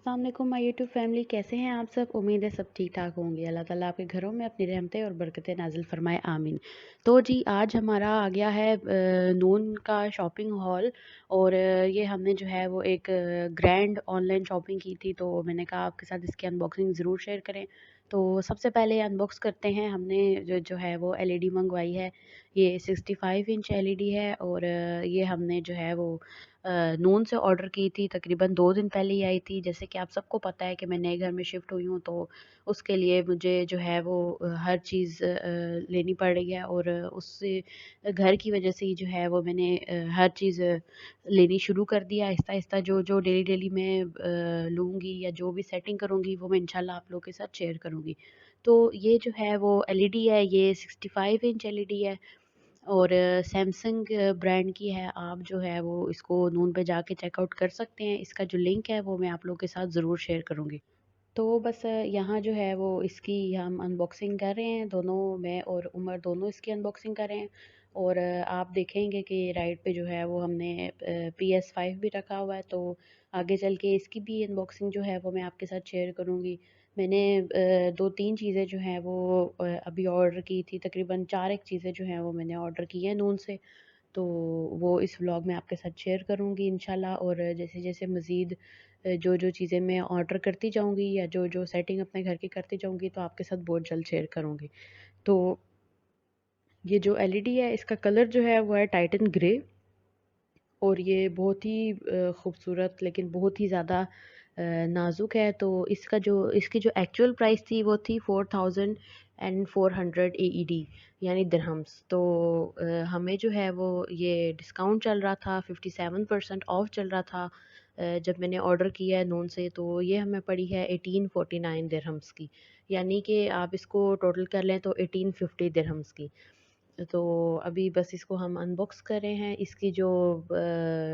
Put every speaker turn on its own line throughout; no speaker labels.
अस्सलाम वालेकुम my YouTube family, कैसे हैं आप सब। उम्मीद है सब ठीक ठाक होंगे। अल्लाह ताला आपके घरों में अपनी रहमतें और बरकतें नाजिल फरमाए, आमीन। तो जी आज हमारा आ गया है नून का शॉपिंग हॉल। और ये हमने जो है वो एक ग्रैंड ऑनलाइन शॉपिंग की थी, तो मैंने कहा आपके साथ इसकी अनबॉक्सिंग ज़रूर शेयर करें। तो सबसे पहले अनबॉक्स करते हैं। हमने जो है वो एलईडी मंगवाई है। ये 65 इंच एलईडी है और ये हमने जो है वो नून से ऑर्डर की थी। तकरीबन 2 दिन पहले ही आई थी। जैसे कि आप सबको पता है कि मैं नए घर में शिफ्ट हुई हूँ, तो उसके लिए मुझे जो है वो हर चीज़ लेनी पड़ रही है। और उससे घर की वजह से ही जो है वो मैंने हर चीज़ लेनी शुरू कर दिया आहिस्ता-आहिस्ता। जो डेली मैं लूँगी या जो भी सेटिंग करूँगी वो मैं इंशाल्लाह आप लोगों के साथ शेयर करूँगी। तो ये जो है वो एलईडी है, ये 65 इंच एलईडी है और सैमसंग ब्रांड की है। आप जो है वो इसको नून पे जाके चेकआउट कर सकते हैं। इसका जो लिंक है वो मैं आप लोगों के साथ ज़रूर शेयर करूँगी। तो बस यहाँ जो है वो इसकी हम अनबॉक्सिंग कर रहे हैं, दोनों मैं और उमर दोनों इसकी अनबॉक्सिंग कर रहे हैं। और आप देखेंगे कि राइट पे जो है वो हमने PS5 भी रखा हुआ है, तो आगे चल के इसकी भी अनबॉक्सिंग जो है वो मैं आपके साथ शेयर करूँगी। मैंने 2-3 चीज़ें जो हैं वो अभी ऑर्डर की थी। तकरीबन 4 एक चीज़ें जो हैं वो मैंने ऑर्डर की हैं नून से। तो वो इस व्लॉग में आपके साथ शेयर करूँगी इंशाल्लाह। और जैसे-जैसे मज़ीद जो-जो चीज़ें मैं ऑर्डर करती जाऊँगी या जो-जो सेटिंग अपने घर की करती जाऊँगी, तो आपके साथ बहुत जल्द शेयर करूँगी। तो ये जो एलईडी है इसका कलर जो है वो है टाइटन ग्रे। और ये बहुत ही खूबसूरत लेकिन बहुत ही ज़्यादा नाज़ुक है। तो इसकी जो एक्चुअल प्राइस थी वो थी 4400 एईडी यानी दिरहम्स। तो हमें जो है वो ये डिस्काउंट चल रहा था, 57% ऑफ चल रहा था जब मैंने ऑर्डर किया है नून से। तो ये हमें पड़ी है 1849 दिरहम्स की, यानी कि आप इसको टोटल कर लें तो 1850 दिरहम्स की। तो अभी बस इसको हम अनबॉक्स कर रहे हैं। इसकी जो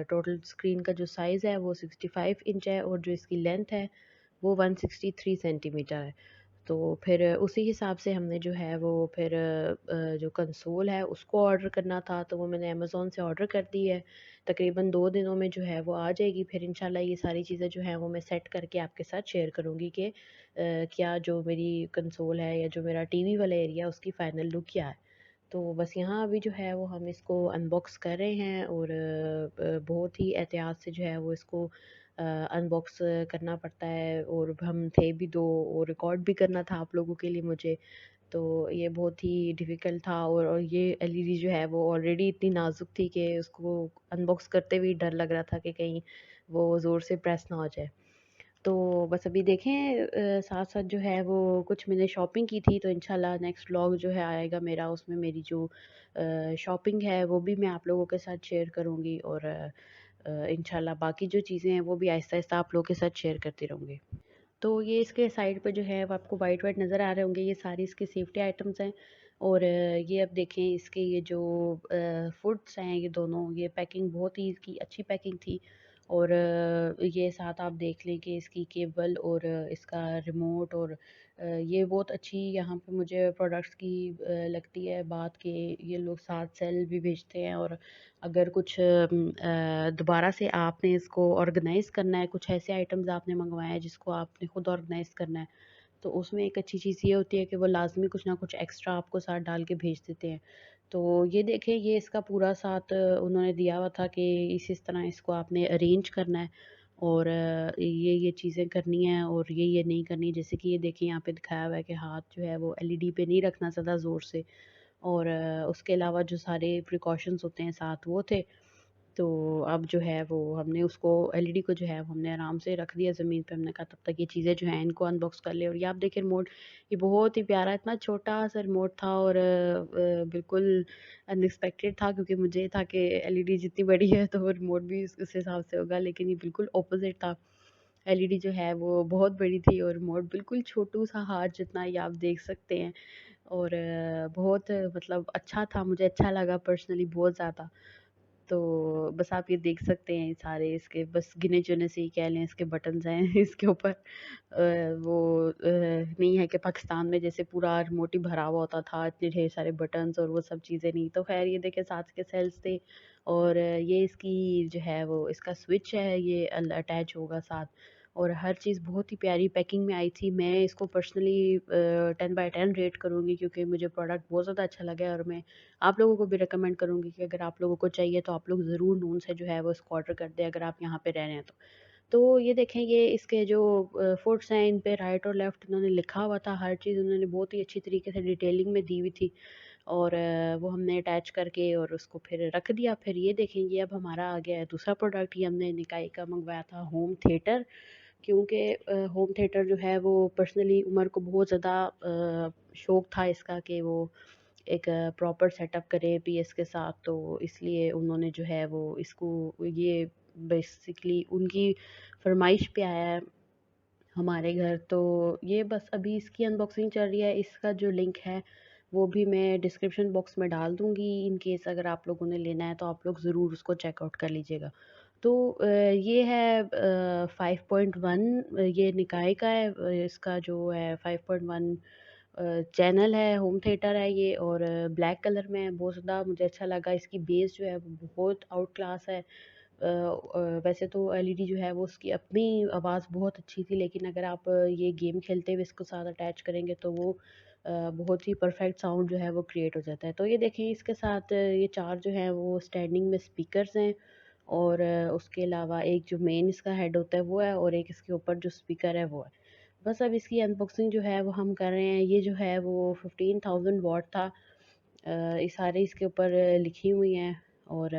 टोटल स्क्रीन का जो साइज़ है वो 65 इंच है और जो इसकी लेंथ है वो 163 सेंटीमीटर है। तो फिर उसी हिसाब से हमने जो है वो फिर जो कंसोल है उसको ऑर्डर करना था, तो वो मैंने अमेज़न से ऑर्डर कर दी है। तकरीबन 2 दिनों में जो है वो आ जाएगी। फिर इंशाल्लाह ये सारी चीज़ें जो हैं वो मैं सेट करके आपके साथ शेयर करूँगी कि क्या जो मेरी कंसोल है या जो मेरा टीवी वाला एरिया है उसकी फ़ाइनल लुक क्या है। तो बस यहाँ अभी जो है वो हम इसको अनबॉक्स कर रहे हैं और बहुत ही एहतियात से जो है वो इसको अनबॉक्स करना पड़ता है। और हम थे भी दो और रिकॉर्ड भी करना था आप लोगों के लिए मुझे। तो ये बहुत ही डिफ़िकल्ट था। और ये एलईडी जो है वो ऑलरेडी इतनी नाजुक थी कि उसको अनबॉक्स करते हुए डर लग रहा था कि कहीं वो ज़ोर से प्रेस ना हो जाए। तो बस अभी देखें साथ-साथ जो है वो कुछ मैंने शॉपिंग की थी, तो इंशाल्लाह नेक्स्ट व्लॉग जो है आएगा मेरा, उसमें मेरी जो शॉपिंग है वो भी मैं आप लोगों के साथ शेयर करूँगी। और इंशाल्लाह बाकी जो चीज़ें हैं वो भी आहिस्ता-आहिस्ता आप लोगों के साथ शेयर करती रहूँगी। तो ये इसके साइड पे जो है वो आपको वाइट वाइट नज़र आ रहे होंगे, ये सारी इसकी सेफ्टी आइटम्स हैं। और ये अब देखें इसके ये जो फूड्स हैं ये दोनों, ये पैकिंग बहुत ही इसकी अच्छी पैकिंग थी। और ये साथ आप देख लें कि इसकी केबल और इसका रिमोट और ये बहुत अच्छी यहाँ पे मुझे प्रोडक्ट्स की लगती है बात कि ये लोग साथ सेल भी भेजते हैं। और अगर कुछ दोबारा से आपने इसको ऑर्गेनाइज़ करना है, कुछ ऐसे आइटम्स आपने मंगवाए हैं जिसको आपने खुद ऑर्गेनाइज़ करना है, तो उसमें एक अच्छी चीज़ ये होती है कि वो लाज़मी कुछ ना कुछ एक्स्ट्रा आपको साथ डाल के भेज देते हैं। तो ये देखें, ये इसका पूरा साथ उन्होंने दिया हुआ था कि इस तरह इसको आपने अरेंज करना है और ये चीज़ें करनी हैं और ये नहीं करनी। जैसे कि ये देखिए यहाँ पे दिखाया हुआ है कि हाथ जो है वो एलईडी पे नहीं रखना ज़्यादा ज़ोर से। और उसके अलावा जो सारे प्रिकॉशंस होते हैं साथ वो थे। तो अब जो है वो हमने उसको एलईडी को जो है वो हमने आराम से रख दिया ज़मीन पे। हमने कहा तब तक ये चीज़ें जो हैं इनको अनबॉक्स कर ले। और ये आप देखिए रिमोट, ये बहुत ही प्यारा इतना छोटा सा रिमोट था और बिल्कुल अनएक्सपेक्टेड था, क्योंकि मुझे था कि एलईडी जितनी बड़ी है तो वो रिमोट भी उस हिसाब से होगा, लेकिन ये बिल्कुल ऑपोजिट था। एलईडी जो है वो बहुत बड़ी थी और रिमोट बिल्कुल छोटू सा हाथ जितना, ये आप देख सकते हैं। और बहुत मतलब अच्छा था, मुझे अच्छा लगा पर्सनली बहुत ज़्यादा। तो बस आप ये देख सकते हैं सारे इसके बस गिने-चुने से ही कह लें इसके बटन्स हैं इसके ऊपर। वो नहीं है कि पाकिस्तान में जैसे पूरा रिमोट ही भरा हुआ होता था, इतने ढेर सारे बटन्स और वो सब चीज़ें नहीं। तो ख़ैर ये देखिए साथ के सेल्स थे। और ये इसकी जो है वो इसका स्विच है, ये अटैच होगा साथ। और हर चीज़ बहुत ही प्यारी पैकिंग में आई थी। मैं इसको पर्सनली 10/10 रेट करूँगी क्योंकि मुझे प्रोडक्ट बहुत ज़्यादा अच्छा लगा है, और मैं आप लोगों को भी रिकमेंड करूँगी कि अगर आप लोगों को चाहिए तो आप लोग ज़रूर नून से जो है वो इसको ऑर्डर कर दें, अगर आप यहाँ पे रह रहे हैं तो। तो ये देखें, ये इसके जो फुट्स हैं, इन पे राइट और लेफ़्ट इन्होंने लिखा हुआ था, हर चीज़ उन्होंने बहुत ही अच्छी तरीके से डिटेलिंग में दी हुई थी। और वो हमने अटैच करके और उसको फिर रख दिया। फिर ये देखें, ये अब हमारा आ गया है दूसरा प्रोडक्ट। ये हमने निकाई का मंगवाया था होम थिएटर, क्योंकि होम थिएटर जो है वो पर्सनली उमर को बहुत ज़्यादा शौक था इसका कि वो एक प्रॉपर सेटअप करे पीएस के साथ, तो इसलिए उन्होंने जो है वो इसको, ये बेसिकली उनकी फरमाइश पे आया है हमारे घर। तो ये बस अभी इसकी अनबॉक्सिंग चल रही है। इसका जो लिंक है वो भी मैं डिस्क्रिप्शन बॉक्स में डाल दूँगी, इन केस अगर आप लोगों ने लेना है तो आप लोग ज़रूर उसको चेकआउट कर लीजिएगा। तो ये है 5.1, ये निकाय का है। इसका जो है 5.1 चैनल है, होम थिएटर है ये, और ब्लैक कलर में है। बहुत ज़्यादा मुझे अच्छा लगा, इसकी बेस जो है वो बहुत आउट क्लास है। वैसे तो एलईडी जो है वो उसकी अपनी आवाज़ बहुत अच्छी थी, लेकिन अगर आप ये गेम खेलते हुए इसको साथ अटैच करेंगे तो वो बहुत ही परफेक्ट साउंड जो है वो क्रिएट हो जाता है। तो ये देखें, इसके साथ ये चार जो हैं वो स्टैंडिंग में स्पीकर्स हैं, और उसके अलावा एक जो मेन इसका हेड होता है वो है, और एक इसके ऊपर जो स्पीकर है वो है। बस अब इसकी अनबॉक्सिंग जो है वो हम कर रहे हैं। ये जो है वो 15,000 वॉट था। ये सारे इसके ऊपर लिखी हुई हैं, और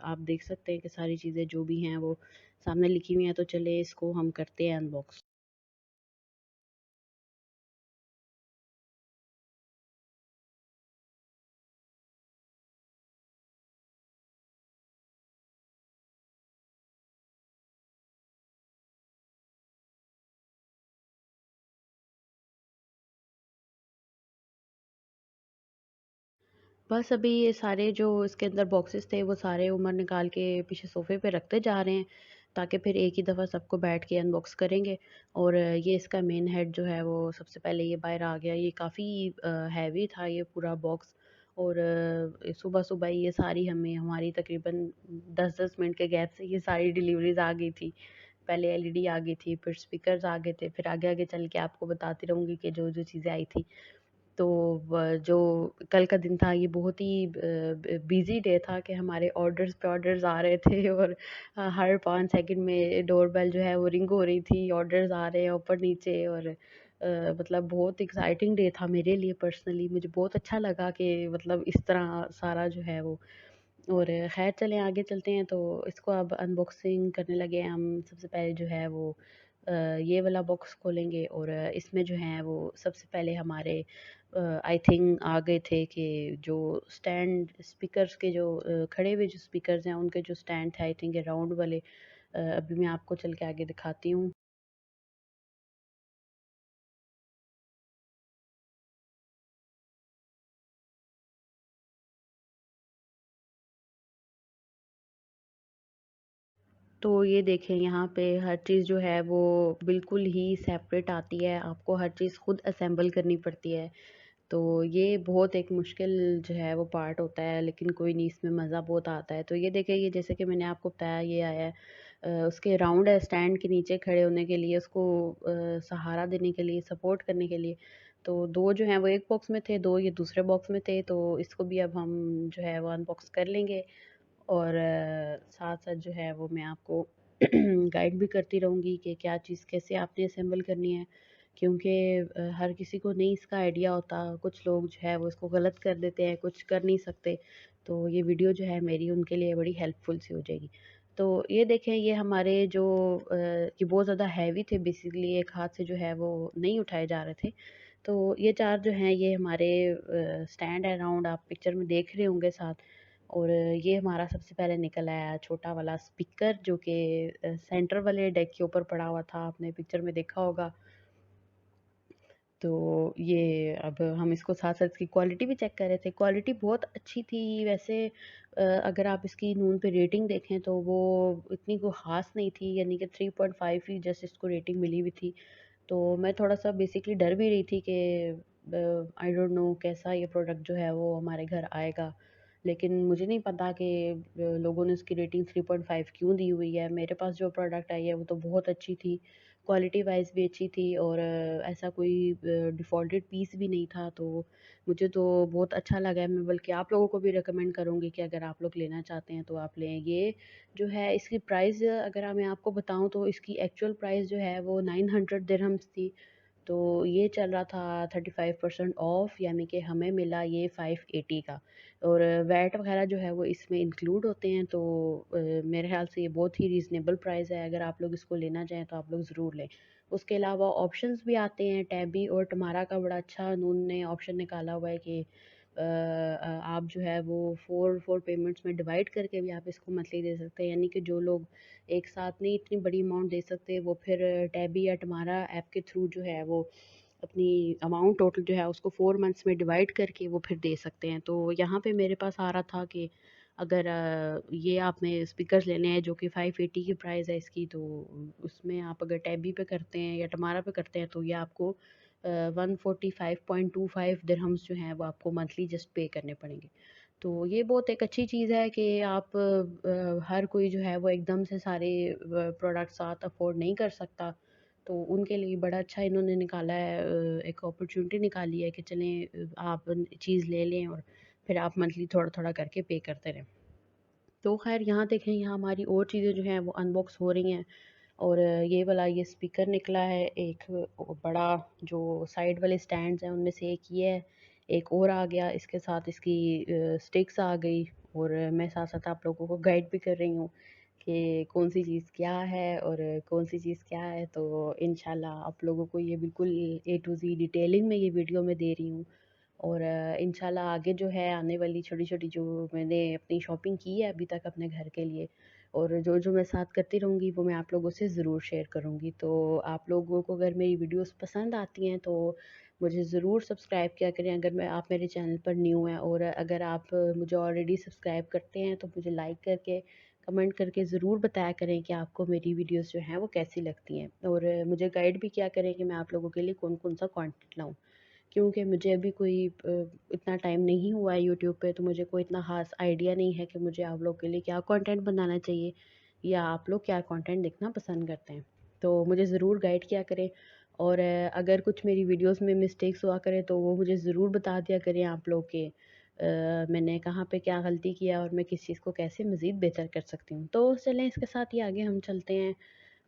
आप देख सकते हैं कि सारी चीज़ें जो भी हैं वो सामने लिखी हुई हैं। तो चले इसको हम करते हैं अनबॉक्स। बस अभी ये सारे जो इसके अंदर बॉक्सेस थे वो सारे उमर निकाल के पीछे सोफ़े पे रखते जा रहे हैं, ताकि फिर एक ही दफ़ा सबको बैठ के अनबॉक्स करेंगे। और ये इसका मेन हेड जो है वो सबसे पहले ये बाहर आ गया। ये काफ़ी हैवी था ये पूरा बॉक्स, और सुबह-सुबह ये सारी हमें हमारी तकरीबन 10-10 मिनट के गैप से ये सारी डिलीवरीज़ आ गई थी। पहले एलईडी आ गई थी, फिर स्पीकर्स आ गए थे, फिर आगे-आगे चल के आपको बताती रहूँगी कि जो-जो चीज़ें आई थी। तो जो कल का दिन था ये बहुत ही बिजी डे था कि हमारे ऑर्डर्स पे ऑर्डर्स आ रहे थे, और हर 5 सेकंड में डोरबेल जो है वो रिंग हो रही थी, ऑर्डर्स आ रहे हैं ऊपर नीचे। और मतलब बहुत एक्साइटिंग डे था मेरे लिए पर्सनली। मुझे बहुत अच्छा लगा कि मतलब इस तरह सारा जो है वो। और खैर चलें आगे चलते हैं, तो इसको अब अनबॉक्सिंग करने लगे हैं हम। सबसे पहले जो है वो ये वाला बॉक्स खोलेंगे, और इसमें जो है वो सबसे पहले हमारे आई थिंक आ गए थे कि जो स्टैंड स्पीकर्स के जो खड़े हुए जो स्पीकर्स हैं उनके जो स्टैंड थे, आई थिंक राउंड वाले। अभी मैं आपको चल के आगे दिखाती हूँ। तो ये देखें, यहाँ पे हर चीज़ जो है वो बिल्कुल ही सेपरेट आती है, आपको हर चीज़ खुद असेंबल करनी पड़ती है। तो ये बहुत एक मुश्किल जो है वो पार्ट होता है, लेकिन कोई नहीं, इसमें मज़ा बहुत आता है। तो ये देखिए, ये जैसे कि मैंने आपको बताया ये आया है, उसके राउंड है स्टैंड के नीचे खड़े होने के लिए, उसको सहारा देने के लिए, सपोर्ट करने के लिए। तो दो जो हैं वो एक बॉक्स में थे, दो ये दूसरे बॉक्स में थे। तो इसको भी अब हम जो है वो अनबॉक्स कर लेंगे, और साथ साथ जो है वो मैं आपको गाइड भी करती रहूँगी कि क्या चीज़ कैसे आपने असेंबल करनी है, क्योंकि हर किसी को नहीं इसका आइडिया होता। कुछ लोग जो है वो इसको गलत कर देते हैं, कुछ कर नहीं सकते। तो ये वीडियो जो है मेरी उनके लिए बड़ी हेल्पफुल सी हो जाएगी। तो ये देखें, ये हमारे जो ये बहुत ज़्यादा हैवी थे, बेसिकली एक हाथ से जो है वो नहीं उठाए जा रहे थे। तो ये चार जो हैं ये हमारे स्टैंड है राउंड, आप पिक्चर में देख रहे होंगे साथ। और ये हमारा सबसे पहले निकल आया छोटा वाला स्पीकर, जो कि सेंटर वाले डेक के ऊपर पड़ा हुआ था, आपने पिक्चर में देखा होगा। तो ये अब हम इसको साथ साथ इसकी क्वालिटी भी चेक कर रहे थे। क्वालिटी बहुत अच्छी थी वैसे। अगर आप इसकी नून पे रेटिंग देखें तो वो इतनी कोई ख़ास नहीं थी, यानी कि 3.5 ही जस्ट इसको रेटिंग मिली हुई थी। तो मैं थोड़ा-सा बेसिकली डर भी रही थी कि आई डोंट नो कैसा ये प्रोडक्ट जो है वो हमारे घर आएगा। लेकिन मुझे नहीं पता कि लोगों ने उसकी रेटिंग 3.5 क्यों दी हुई है। मेरे पास जो प्रोडक्ट आई है वो तो बहुत अच्छी थी। क्वालिटी वाइज भी अच्छी थी और ऐसा कोई डिफ़ॉल्टेड पीस भी नहीं था। तो मुझे तो बहुत अच्छा लगा है। मैं बल्कि आप लोगों को भी रिकमेंड करूँगी कि अगर आप लोग लेना चाहते हैं तो आप लें। ये जो है इसकी प्राइस अगर मैं आपको बताऊँ तो इसकी एक्चुअल प्राइस जो है वो 900 दिरहम्स थी। तो ये चल रहा था 35% ऑफ, यानी कि हमें मिला ये 580 का। और वैट वगैरह जो है वो इसमें इंक्लूड होते हैं। तो मेरे ख्याल से ये बहुत ही रीज़नेबल प्राइस है। अगर आप लोग इसको लेना चाहें तो आप लोग ज़रूर लें। उसके अलावा ऑप्शंस भी आते हैं। टैबी और टमारा का बड़ा अच्छा उन्होंने ऑप्शन निकाला हुआ है कि आप जो है वो फोर फोर पेमेंट्स में डिवाइड करके भी आप इसको मंथली दे सकते हैं। यानी कि जो लोग एक साथ नहीं इतनी बड़ी अमाउंट दे सकते, वो फिर टैबी या टमारा ऐप के थ्रू जो है वो अपनी अमाउंट टोटल जो है उसको 4 मंथ्स में डिवाइड करके वो फिर दे सकते हैं। तो यहाँ पे मेरे पास आ रहा था कि अगर ये आपने स्पीकर्स लेने हैं जो कि 580 की प्राइस है इसकी, तो उसमें आप अगर टैबी पे करते हैं या टमारा पे करते हैं तो ये आपको 145.25 दिरहम्स जो हैं वो आपको मंथली जस्ट पे करने पड़ेंगे। तो ये बहुत एक अच्छी चीज़ है कि आप हर कोई जो है वो एकदम से सारे प्रोडक्ट साथ अफोर्ड नहीं कर सकता। तो उनके लिए बड़ा अच्छा इन्होंने निकाला है, एक अपॉर्चुनिटी निकाली है कि चलें आप चीज़ ले लें और फिर आप मंथली थोड़ा थोड़ा करके पे करते रहें। तो खैर यहाँ देखें, यहाँ हमारी और चीज़ें जो हैं वो अनबॉक्स हो रही हैं। और ये वाला ये स्पीकर निकला है एक बड़ा, जो साइड वाले स्टैंड्स हैं उनमें से एक ये है। एक और आ गया, इसके साथ इसकी स्टिक्स आ गई। और मैं साथ साथ आप लोगों को गाइड भी कर रही हूँ कि कौन सी चीज़ क्या है और कौन सी चीज़ क्या है। तो इंशाल्लाह आप लोगों को ये बिल्कुल ए टू ज़ी डिटेलिंग में ये वीडियो में दे रही हूँ। और इंशाल्लाह आगे जो है आने वाली छोटी छोटी जो मैंने अपनी शॉपिंग की है अभी तक अपने घर के लिए, और जो जो मैं साथ करती रहूँगी वो मैं आप लोगों से ज़रूर शेयर करूँगी। तो आप लोगों को अगर मेरी वीडियोस पसंद आती हैं तो मुझे ज़रूर सब्सक्राइब किया करें अगर मैं आप मेरे चैनल पर न्यू हैं। और अगर आप मुझे ऑलरेडी सब्सक्राइब करते हैं तो मुझे लाइक करके कमेंट करके ज़रूर बताया करें कि आपको मेरी वीडियोस जो हैं वो कैसी लगती हैं। और मुझे गाइड भी किया करें कि मैं आप लोगों के लिए कौन कौन सा कंटेंट लाऊँ, क्योंकि मुझे अभी कोई इतना टाइम नहीं हुआ है यूट्यूब पे। तो मुझे कोई इतना ख़ास आइडिया नहीं है कि मुझे आप लोग के लिए क्या कंटेंट बनाना चाहिए या आप लोग क्या कंटेंट देखना पसंद करते हैं। तो मुझे ज़रूर गाइड किया करें। और अगर कुछ मेरी वीडियोस में मिस्टेक्स हुआ करें तो वो मुझे ज़रूर बता दिया करें आप लोग के मैंने कहाँ पे क्या गलती किया और मैं किस चीज़ को कैसे मज़ीद बेहतर कर सकती हूँ। तो चलें इसके साथ ही आगे हम चलते हैं।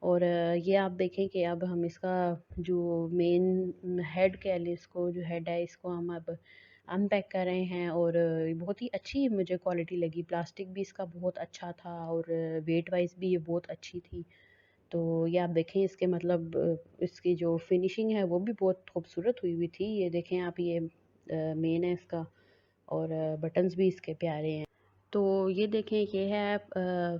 और ये आप देखें कि अब हम इसका जो मेन हेड कह लें, इसको जो हेड है इसको हम अब अनपैक कर रहे हैं। और बहुत ही अच्छी मुझे क्वालिटी लगी, प्लास्टिक भी इसका बहुत अच्छा था और वेट वाइज भी ये बहुत अच्छी थी। तो ये आप देखें इसके मतलब इसकी जो फिनिशिंग है वो भी बहुत खूबसूरत हुई हुई थी। ये देखें आप, ये मेन है इसका और बटन्स भी इसके प्यारे हैं। तो ये देखें, ये है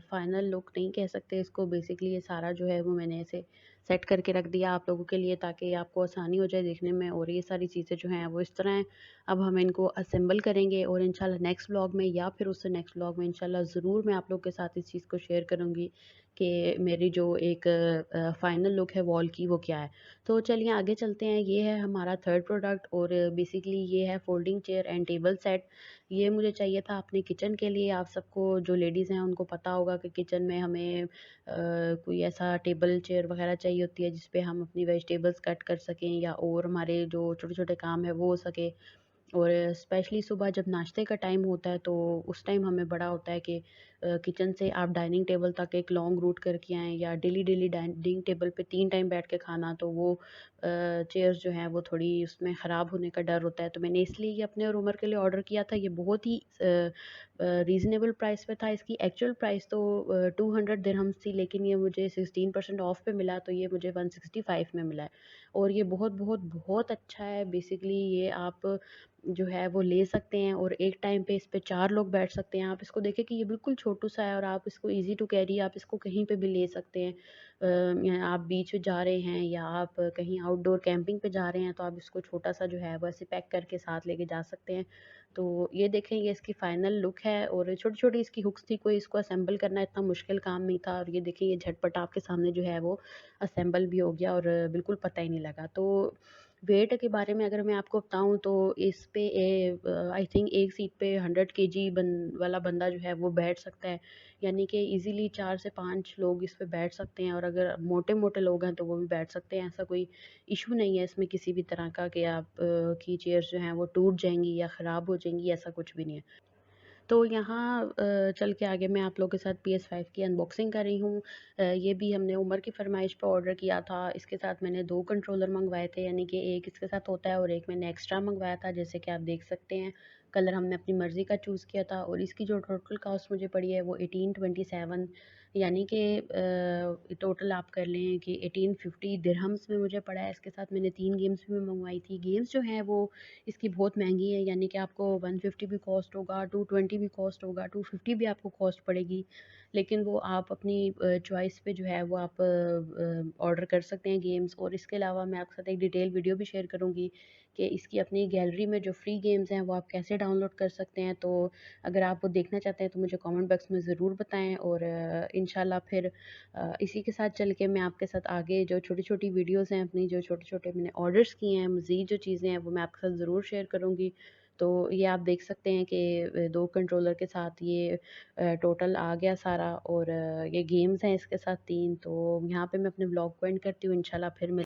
फाइनल लुक नहीं कह सकते इसको, बेसिकली ये सारा जो है वो मैंने ऐसे सेट करके रख दिया आप लोगों के लिए ताकि आपको आसानी हो जाए देखने में। और ये सारी चीज़ें जो हैं वो इस तरह हैं। अब हम इनको असेंबल करेंगे और इंशाल्लाह नेक्स्ट व्लॉग में या फिर उससे नेक्स्ट व्लॉग में इंशाल्लाह ज़रूर मैं आप लोग के साथ इस चीज़ को शेयर करूँगी कि मेरी जो एक फ़ाइनल लुक है वॉल की वो क्या है। तो चलिए आगे चलते हैं। ये है हमारा थर्ड प्रोडक्ट और बेसिकली ये है folding chair and table set. ये मुझे चाहिए था अपने किचन के लिए। आप सबको जो लेडीज़ हैं उनको पता होगा कि किचन में हमें कोई ऐसा टेबल चेयर वगैरह चाहिए होती है जिस पे हम अपनी वेजिटेबल्स कट कर सकें या और हमारे जो छोटे छोटे काम है वो हो सके। और स्पेशली सुबह जब नाश्ते का टाइम होता है तो उस टाइम हमें बड़ा होता है कि किचन से आप डाइनिंग टेबल तक एक लॉन्ग रूट करके आएँ, या डेली डेली डाइनिंग टेबल पे 3 टाइम बैठ के खाना, तो वो चेयर्स जो हैं वो थोड़ी उसमें ख़राब होने का डर होता है। तो मैंने इसलिए ये अपने और उमर के लिए ऑर्डर किया था। ये बहुत ही रीज़नेबल प्राइस पे था। इसकी एक्चुअल प्राइस तो 200 दिरहम्स थी, लेकिन ये मुझे 16% ऑफ पे मिला तो ये मुझे 165 में मिला है। और ये बहुत बहुत बहुत अच्छा है। बेसिकली ये आप जो है वो ले सकते हैं और एक टाइम पे इस पे 4 लोग बैठ सकते हैं। आप इसको देखें कि ये बिल्कुल छोटू सा है और आप इसको ईज़ी टू कैरी, आप इसको कहीं पे भी ले सकते हैं। या आप बीच पे जा रहे हैं या आप कहीं आउटडोर कैंपिंग पे जा रहे हैं तो आप इसको छोटा सा जो है वो ऐसे पैक करके साथ लेके जा सकते हैं। तो ये देखें, ये इसकी फाइनल लुक है। और छोटी-छोटी इसकी हुक्स थी, कोई इसको असेंबल करना इतना मुश्किल काम नहीं था। और ये देखिए, ये झटपट आपके सामने जो है वो असेंबल भी हो गया और बिल्कुल पता ही नहीं लगा। तो वेट के बारे में अगर मैं आपको बताऊँ तो इस पे आई थिंक एक सीट पे 100 केजी वाला बंदा जो है वो बैठ सकता है, यानी कि इजीली 4 से 5 लोग इस पे बैठ सकते हैं, और अगर मोटे मोटे लोग हैं तो वो भी बैठ सकते हैं। ऐसा कोई इशू नहीं है इसमें किसी भी तरह का कि आप की चेयर्स जो हैं वो टूट जाएंगी या ख़राब हो जाएंगी, ऐसा कुछ भी नहीं है। तो यहाँ चल के आगे मैं आप लोगों के साथ PS5 की अनबॉक्सिंग कर रही हूँ। ये भी हमने उमर की फरमाइश पे ऑर्डर किया था। इसके साथ मैंने 2 कंट्रोलर मंगवाए थे, यानी कि एक इसके साथ होता है और एक मैंने एक्स्ट्रा मंगवाया था, जैसे कि आप देख सकते हैं। कलर हमने अपनी मर्ज़ी का चूज़ किया था, और इसकी जो टोटल कॉस्ट मुझे पड़ी है वो 1827, यानी कि टोटल आप कर लें कि 1850 दिरहम्स में मुझे पड़ा है। इसके साथ मैंने 3 गेम्स भी मंगवाई थी। गेम्स जो हैं वो इसकी बहुत महंगी है, यानी कि आपको 150 भी कॉस्ट होगा, 220 भी कॉस्ट होगा, 250 भी आपको कॉस्ट पड़ेगी। लेकिन वो आप अपनी चॉइस पे जो है वो आप ऑर्डर कर सकते हैं गेम्स। और इसके अलावा मैं आपके साथ एक डिटेल वीडियो भी शेयर करूँगी कि इसकी अपनी गैलरी में जो फ्री गेम्स हैं वो आप कैसे डाउनलोड कर सकते हैं। तो अगर आप वो देखना चाहते हैं तो मुझे कमेंट बॉक्स में ज़रूर बताएं, और इंशाल्लाह फिर इसी के साथ चल के मैं आपके साथ आगे जो छोटी छोटी वीडियोस हैं अपनी, जो छोटे छोटे मैंने ऑर्डर्स किए हैं, मज़ीद जो चीज़ें हैं वो मैं आपके साथ ज़रूर शेयर करूँगी। तो ये आप देख सकते हैं कि 2 कंट्रोलर के साथ ये टोटल आ गया सारा, और ये गेम्स हैं इसके साथ 3। तो यहाँ पे मैं अपने व्लॉग को एंड करती हूँ। इंशाल्लाह फिर मिल